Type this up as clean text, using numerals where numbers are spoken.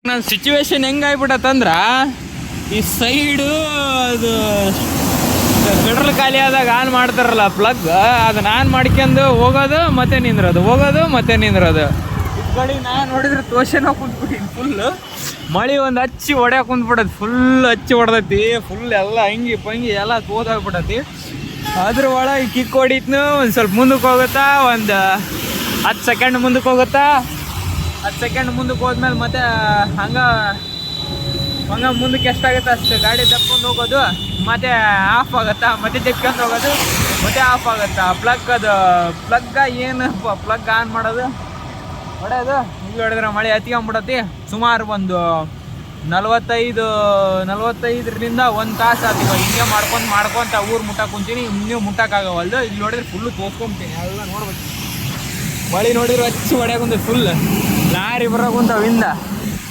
ನನ್ನ ಸಿಚುವೇಶನ್ ಹೆಂಗಾಗ್ಬಿಟ್ಟತ್ತಂದ್ರ ಈ ಸೈಡು ಅದು ಪೆಟ್ರೋಲ್ ಖಾಲಿ ಆದಾಗ ಆನ್ ಮಾಡ್ತಾರಲ್ಲ ಪ್ಲಗ್, ಅದನ್ನ ಆನ್ ಮಾಡ್ಕೊಂಡು ಹೋಗೋದು ಮತ್ತೆ ನಿಂದ್ರೋದು, ಹೋಗೋದು ಮತ್ತೆ ನಿಂದ್ರೋದು. ಈ ಕಡೆ ನಾನು ನೋಡಿದ್ರೆ ತೋಷನ ಕುಂತ್ಬಿಟ್ಟಿನಿ ಫುಲ್ಲು. ಮಳೆ ಒಂದು ಹಚ್ಚಿ ಹೊಡ್ಯಾಕ ಕುಂತ್ಬಿಡತ್ತೆ, ಫುಲ್ ಹಚ್ಚಿ ಹೊಡೆದೈತಿ, ಫುಲ್ ಎಲ್ಲ ಹಂಗಿ ಪಂಗಿ ಎಲ್ಲ ತೋದಾಗ್ಬಿಟ್ಟತಿ. ಅದ್ರ ಒಳಗೆ ಕಿಕ್ ಹೊಡಿತ್ನು, ಒಂದು ಸ್ವಲ್ಪ ಮುಂದಕ್ಕೆ ಹೋಗುತ್ತಾ, ಒಂದು 10 ಸೆಕೆಂಡ್ ಮುಂದಕ್ಕೆ ಹೋಗುತ್ತಾ. 10 ಸೆಕೆಂಡ್ ಮುಂದಕ್ಕೆ ಹೋದ್ಮೇಲೆ ಮತ್ತೆ ಹಂಗೆ ಮುಂದಕ್ಕೆ ಎಷ್ಟಾಗುತ್ತೆ ಅಷ್ಟು ಗಾಡಿ ತಪ್ಕೊಂಡು ಹೋಗೋದು, ಮತ್ತೆ ಆಫ್ ಆಗುತ್ತಾ, ಮತ್ತೆ ತೆಕ್ಕೊಂಡು ಹೋಗೋದು, ಮತ್ತೆ ಆಫ್ ಆಗುತ್ತಾ. ಪ್ಲಗ್ ಏನು ಪ್ಲಗ್ ಆನ್ ಮಾಡೋದು, ಹೊಡೆಯೋದು. ಇಲ್ಲಿ ಹೊಡೆದ್ರೆ ಮಳೆ ಹತ್ಕೊಂಡ್ಬಿಡತಿ. ಸುಮಾರು ಒಂದು 45ರಿಂದ 1 ತಾಸು ಆತೀವ ಹಿಂಗೆ ಮಾಡ್ಕೊಂತ ಊರು ಮುಟ್ಟಕ್ಕೆ ಕುಂತೀನಿ. ಇನ್ನೂ ಮುಟ್ಟಕ್ಕಾಗವಲ್ದು. ಇಲ್ಲಿ ನೋಡಿದ್ರೆ ಫುಲ್ಲು ತೋರ್ಸ್ಕೊಂತೀನಿ, ಎಲ್ಲ ನೋಡ್ಬೇಕು. ಮಳೆ ನೋಡಿದ್ರೆ ಹಚ್ಚಿ ಹೊಡ್ಯಾಕುಂತ ಫುಲ್ ಲಾರಿ ಬರೋಕುಂತಾವಿಂದ.